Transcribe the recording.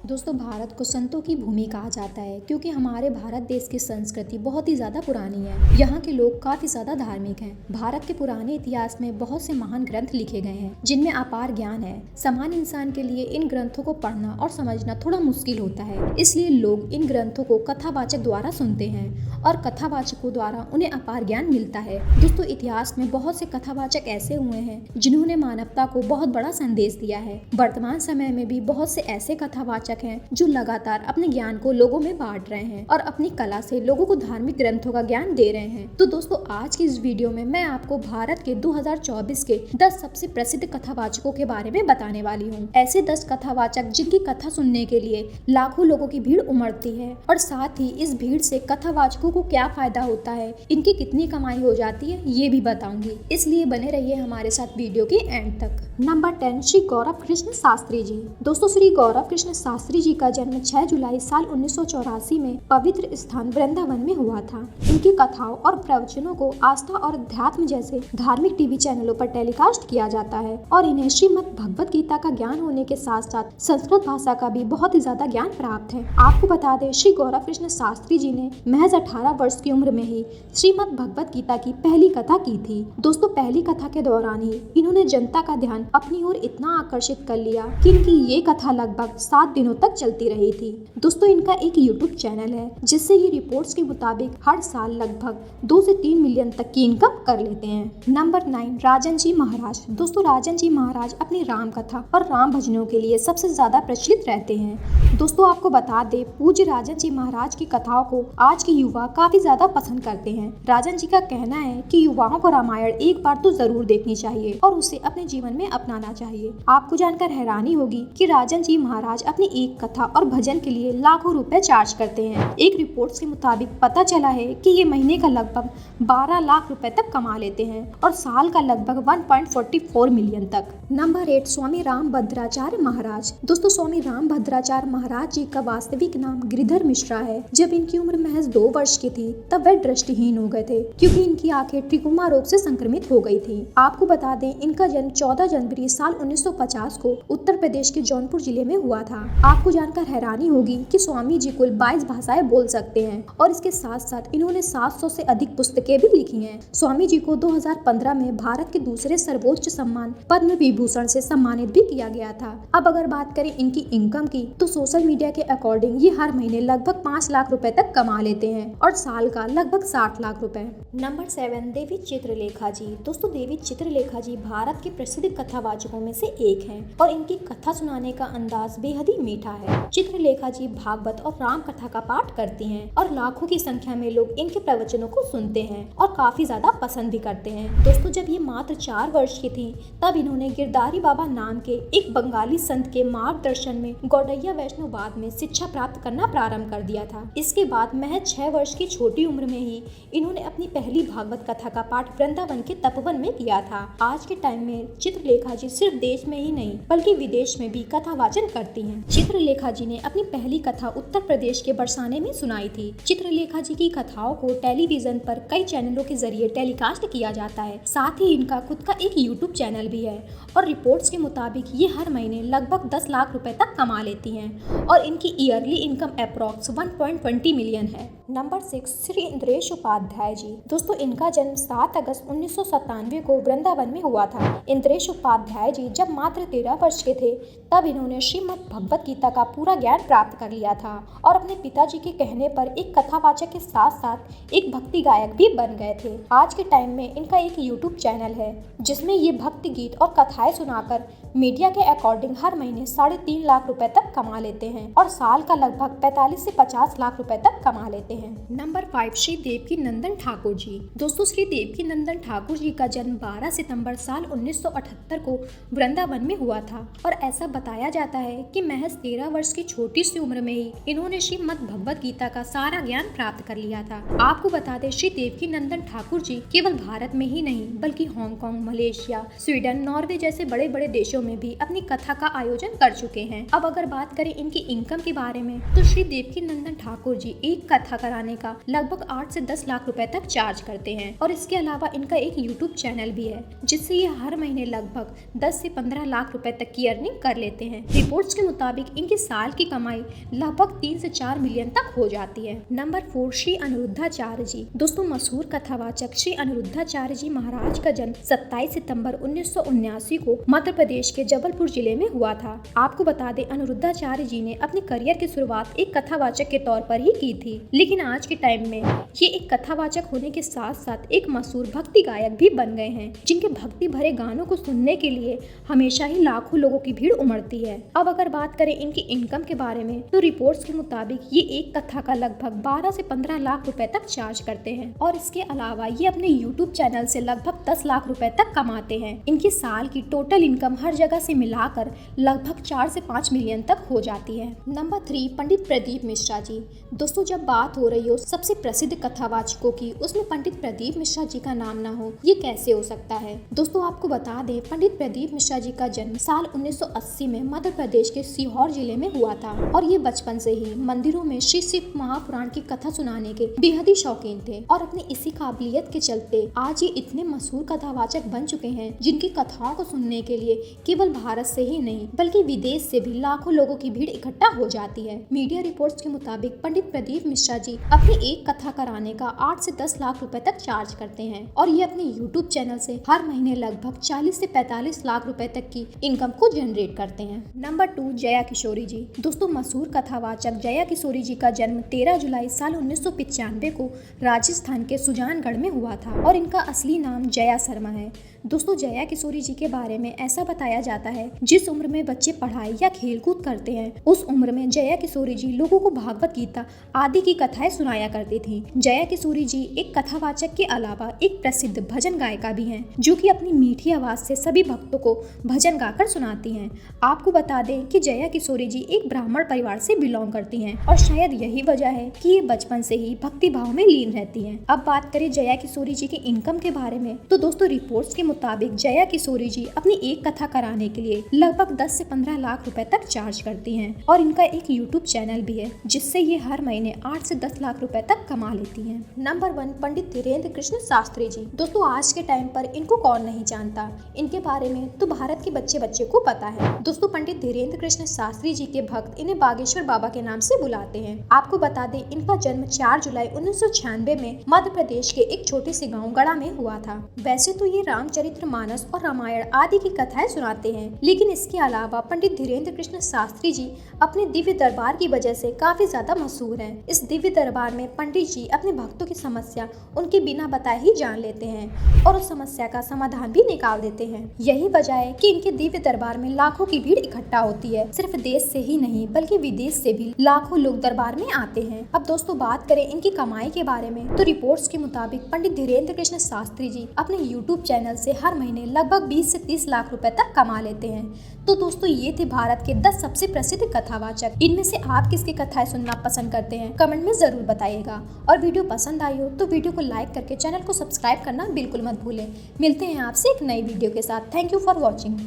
दोस्तों, भारत को संतों की भूमि कहा जाता है क्योंकि हमारे भारत देश की संस्कृति बहुत ही ज़्यादा पुरानी है। यहाँ के लोग काफ़ी ज़्यादा धार्मिक हैं। भारत के पुराने इतिहास में बहुत से महान ग्रंथ लिखे गए हैं जिनमें अपार ज्ञान है। सामान्य इंसान के लिए इन ग्रंथों को पढ़ना और समझना थोड़ा मुश्किल होता है, इसलिए लोग इन ग्रंथों को कथावाचक द्वारा सुनते हैं और कथावाचकों द्वारा उन्हें अपार ज्ञान मिलता है। दोस्तों, इतिहास में बहुत से कथावाचक ऐसे हुए हैं जिन्होंने मानवता को बहुत बड़ा संदेश दिया है। वर्तमान समय में भी बहुत से ऐसे कथावाचक हैं जो लगातार अपने ज्ञान को लोगों में बांट रहे हैं और अपनी कला से लोगों को धार्मिक ग्रंथों का ज्ञान दे रहे हैं। तो दोस्तों, आज की इस वीडियो में मैं आपको भारत के 2024 के 10 सबसे प्रसिद्ध कथावाचकों के बारे में बताने वाली हूँ। ऐसे 10 कथावाचक जिनकी कथा सुनने के लिए लाखों लोगों की भीड़ उमड़ती है और साथ ही इस भीड़ से कथावाचकों को क्या फायदा होता है, इनकी कितनी कमाई हो जाती है, ये भी बताऊंगी। इसलिए बने रहिए हमारे साथ वीडियो के एंड तक। नंबर 10, श्री गौरव कृष्ण शास्त्री जी। दोस्तों, श्री गौरव कृष्ण शास्त्री जी का जन्म 6 जुलाई साल 1984 में पवित्र स्थान वृंदावन में हुआ था। इनकी कथाओं और प्रवचनों को आस्था और अध्यात्म जैसे धार्मिक टीवी चैनलों पर टेलीकास्ट किया जाता है और इन्हें श्रीमद् भगवत गीता का ज्ञान होने के साथ साथ संस्कृत भाषा का भी बहुत ही ज्यादा ज्ञान प्राप्त है। आपको बता दें, श्री गौरव कृष्ण शास्त्री जी ने महज 18 वर्ष की उम्र में ही श्रीमद् भगवत गीता की पहली कथा की थी। दोस्तों, पहली कथा के दौरान ही इन्होंने जनता का ध्यान अपनी ओर इतना आकर्षित कर लिया कि इनकी ये कथा लगभग 7 दिनों तक चलती रही थी। दोस्तों, इनका एक यूट्यूब चैनल है जिससे ये रिपोर्ट्स के मुताबिक हर साल लगभग 2 से 3 मिलियन तक की इनकम कर लेते हैं। नंबर 9, राजन जी महाराज। दोस्तों, राजन जी महाराज अपनी राम कथा और राम भजनों के लिए सबसे ज्यादा प्रचलित रहते हैं। दोस्तों, आपको बता दे, पूज्य राजन जी महाराज की कथाओं को आज के युवा काफी ज्यादा पसंद करते हैं। राजन जी का कहना है कि युवाओं को रामायण एक बार तो जरूर देखनी चाहिए और उसे अपने जीवन में अपनाना चाहिए। आपको जानकर हैरानी होगी कि राजन जी महाराज अपनी एक कथा और भजन के लिए लाखों रुपए चार्ज करते हैं। एक रिपोर्ट के मुताबिक पता चला है कि ये महीने का लगभग 12 लाख रुपए तक कमा लेते हैं और साल का लगभग 1.44 मिलियन तक। नंबर 8, स्वामी राम भद्राचार्य महाराज। दोस्तों, स्वामी राम भद्राचार्य महाराज जी का वास्तविक नाम गिरिधर मिश्रा है। जब इनकी उम्र महज 2 वर्ष की थी तब वे दृष्टिहीन हो गए थे क्योंकि इनकी आंखें ट्रिकोमा रोग से संक्रमित हो गई थी। आपको बता दें, इनका जन्म 14 जनवरी साल 1950 को उत्तर प्रदेश के जौनपुर जिले में हुआ था। आपको जानकर हैरानी होगी कि स्वामी जी कुल 22 भाषाएं बोल सकते हैं और इसके साथ साथ इन्होंने 700 से अधिक पुस्तकें भी लिखी हैं। स्वामी जी को 2015 में भारत के दूसरे सर्वोच्च सम्मान पद्म विभूषण से सम्मानित भी किया गया था। अब अगर बात करें इनकी इनकम की, तो सोशल मीडिया के अकॉर्डिंग ये हर महीने लगभग 5 लाख रुपए तक कमा लेते हैं और साल का लगभग 60 लाख रुपए। नंबर 7, देवी चित्रलेखा जी। दोस्तों, देवी चित्रलेखा जी भारत के प्रसिद्ध कथावाचकों में से एक हैं और इनकी कथा सुनाने का अंदाज बेहद ही मीठा है। चित्रलेखा जी भागवत और राम कथा का पाठ करती हैं और लाखों की संख्या में लोग इनके प्रवचनों को सुनते हैं और काफी ज्यादा पसंद भी करते हैं। दोस्तों, जब ये मात्र 4 वर्ष की थी तब इन्होंने गिरधारी बाबा नाम के एक बंगाली संत के मार्गदर्शन में गौड़ैया वैष्णववाद में शिक्षा प्राप्त करना प्रारंभ कर दिया था। इसके बाद महज 6 वर्ष की छोटी उम्र में ही इन्होंने अपनी पहली भागवत कथा का पाठ वृंदावन के तपोवन में किया था। आज के टाइम में चित्रलेखा जी सिर्फ देश में ही नहीं बल्कि विदेश में भी कथा वाचन करती हैं। चित्रलेखा जी ने अपनी पहली कथा उत्तर प्रदेश के बरसाने में सुनाई थी। चित्रलेखा जी की कथाओं को टेलीविजन पर कई चैनलों के जरिए टेलीकास्ट किया जाता है। साथ ही इनका खुद का एक यूट्यूब चैनल भी है और रिपोर्ट्स के मुताबिक ये हर महीने लगभग 10 लाख रुपए तक कमा लेती हैं और इनकी ईयरली इनकम अप्रॉक्स 1.20 मिलियन है। नंबर 6, श्री इंद्रेश उपाध्याय जी। दोस्तों, इनका जन्म 7 अगस्त 1997 को वृंदावन में हुआ था। इंद्रेश उपाध्याय जी जब मात्र 13 वर्ष के थे तब इन्होंने श्रीमद् भगवत गीता का पूरा ज्ञान प्राप्त कर लिया था और अपने पिताजी के कहने पर एक कथावाचक के साथ साथ एक भक्ति गायक भी बन गए थे। आज के टाइम में इनका एक यूट्यूब चैनल है जिसमें ये भक्ति गीत और कथाएं सुनाकर मीडिया के अकॉर्डिंग हर महीने 3.5 लाख रुपए तक कमा लेते हैं और साल का लगभग 45 से 50 लाख रुपए तक कमा लेते हैं। नंबर 5, श्री देवकी नंदन ठाकुर जी। दोस्तों, श्री देवकी नंदन ठाकुर जी का जन्म 12 सितंबर साल 1978 को वृंदावन में हुआ था और ऐसा बताया जाता है कि महज 13 वर्ष की छोटी सी उम्र में ही इन्होंने श्रीमद् भगवत गीता का सारा ज्ञान प्राप्त कर लिया था। आपको बता दें, श्री देवकी नंदन ठाकुर जी केवल भारत में ही नहीं बल्कि हांगकांग, मलेशिया, स्वीडन, नॉर्वे जैसे बड़े बड़े देशों में भी अपनी कथा का आयोजन कर चुके हैं। अब अगर बात करें इनकी इनकम के बारे में, तो श्री देवकी नंदन ठाकुर जी एक कथा का कराने का लगभग 8 से 10 लाख रुपए तक चार्ज करते हैं। और इसके अलावा इनका एक यूट्यूब चैनल भी है जिससे ये हर महीने लगभग 10 से 15 लाख रुपए तक की अर्निंग कर लेते हैं। रिपोर्ट्स के मुताबिक इनकी साल की कमाई लगभग 3 से 4 मिलियन तक हो जाती है। नंबर 4, श्री अनिरुद्धाचार्य जी। दोस्तों, मशहूर कथावाचक श्री अनिरुद्धाचार्य जी महाराज का जन्म 27 सितंबर 1979 को मध्य प्रदेश के जबलपुर जिले में हुआ था। आपको बता दें, अनिरुद्धाचार्य जी ने अपने करियर की शुरुआत एक कथावाचक के तौर पर ही की थी, लेकिन आज के टाइम में ये एक कथावाचक होने के साथ साथ एक मशहूर भक्ति गायक भी बन गए हैं, जिनके भक्ति भरे गानों को सुनने के लिए हमेशा ही लाखों लोगों की भीड़ उमड़ती है। अब अगर बात करें इनकी इनकम के बारे में, तो रिपोर्ट्स के मुताबिक ये एक कथा का लगभग 12 से 15 लाख रुपए तक चार्ज करते हैं। और इसके अलावा ये अपने यूट्यूब चैनल से लगभग 10 लाख रुपए तक कमाते हैं। इनकी साल की टोटल इनकम हर जगह से मिलाकर लगभग 4 से 5 मिलियन तक हो जाती है। नंबर 3, पंडित प्रदीप मिश्रा जी। दोस्तों, जब बात हो रही हो सबसे प्रसिद्ध कथावाचकों की, उसमें पंडित प्रदीप मिश्रा जी का नाम ना हो, ये कैसे हो सकता है। दोस्तों, आपको बता दें, पंडित प्रदीप मिश्रा जी का जन्म साल 1980 में मध्य प्रदेश के सीहोर जिले में हुआ था और ये बचपन से ही मंदिरों में श्री शिव महापुराण की कथा सुनाने के बेहद ही शौकीन थे। और अपनी इसी काबिलियत के चलते आज ये इतने मशहूर कथावाचक बन चुके हैं, जिनकी कथाओं को सुनने के लिए केवल भारत से ही नहीं बल्कि विदेश से भी लाखों लोगों की भीड़ इकट्ठा हो जाती है। मीडिया रिपोर्ट्स के मुताबिक पंडित प्रदीप मिश्रा जी अपनी एक कथा कराने का 8 से 10 लाख रुपए तक चार्ज करते हैं और ये अपने यूट्यूब चैनल से हर महीने लगभग 40 से 45 लाख रुपए तक की इनकम को जनरेट करते हैं। नंबर 2, जया किशोरी जी। दोस्तों, मशहूर कथावाचक जया किशोरी जी का जन्म 13 जुलाई साल 1995 को राजस्थान के सुजानगढ़ में हुआ था और इनका असली नाम जया शर्मा है। दोस्तों, जया किशोरी जी के बारे में ऐसा बताया जाता है, जिस उम्र में बच्चे पढ़ाई या खेलकूद करते हैं, उस उम्र में जया किशोरी जी लोगों को भागवत गीता आदि की कथाएं सुनाया करती थी। जया किशोरी जी एक कथावाचक के अलावा एक प्रसिद्ध भजन गायिका भी हैं, जो कि अपनी मीठी आवाज से सभी भक्तों को भजन गाकर सुनाती हैं। आपको बता दें कि जया किशोरी जी एक ब्राह्मण परिवार से बिलोंग करती हैं और शायद यही वजह है कि ये बचपन से ही भक्ति भाव में लीन रहती हैं। अब बात करें जया किशोरी जी की इनकम के बारे में, तो दोस्तों, रिपोर्ट्स के मुताबिक जया किशोरी जी अपनी एक कथा कराने के लिए लगभग 10 से 15 लाख रुपए तक चार्ज करती हैं और इनका एक यूट्यूब चैनल भी है, जिससे ये हर महीने 8 से 10 लाख रुपए तक कमा लेती हैं। नंबर 1, पंडित धीरेन्द्र कृष्ण शास्त्री जी। दोस्तों, आज के टाइम पर इनको कौन नहीं जानता, इनके बारे में तो भारत के बच्चे बच्चे को पता है। दोस्तों, पंडित धीरेन्द्र कृष्ण शास्त्री जी के भक्त इन्हें बागेश्वर बाबा के नाम से बुलाते हैं। आपको बता दें, इनका जन्म 4 जुलाई 1996 में मध्य प्रदेश के एक छोटे से गाँव गढ़ा में हुआ था। वैसे तो ये रामचरित्र मानस और रामायण आदि की कथाएं सुनाते हैं, लेकिन इसके अलावा पंडित धीरेन्द्र कृष्ण शास्त्री जी अपने दिव्य दरबार की वजह से काफी ज्यादा मशहूर हैं। इस दिव्य दरबार में पंडित जी अपने भक्तों की समस्या उनके बिना बताए ही जान लेते हैं और उस समस्या का समाधान भी निकाल देते हैं। यही वजह है कि इनके दिव्य दरबार में लाखों की भीड़ इकट्ठा होती है। सिर्फ देश से ही नहीं बल्कि विदेश से भी लाखों लोग दरबार में आते हैं। अब दोस्तों, बात करें इनकी कमाई के बारे में, तो रिपोर्ट्स के मुताबिक पंडित धीरेन्द्र कृष्ण शास्त्री जी अपने यूट्यूब चैनल से हर महीने लगभग 20 से 30 लाख रुपए तक कमा लेते हैं। तो दोस्तों, ये थे भारत के 10 सबसे प्रसिद्ध कथावाचक। इनमें से आप किसकी कथाएं सुनना पसंद करते हैं, कमेंट में जरूर बताइएगा। और वीडियो पसंद आई हो तो वीडियो को लाइक करके चैनल को सब्सक्राइब करना बिल्कुल मत भूलें। मिलते हैं आपसे एक नई वीडियो के साथ। Thank you for watching.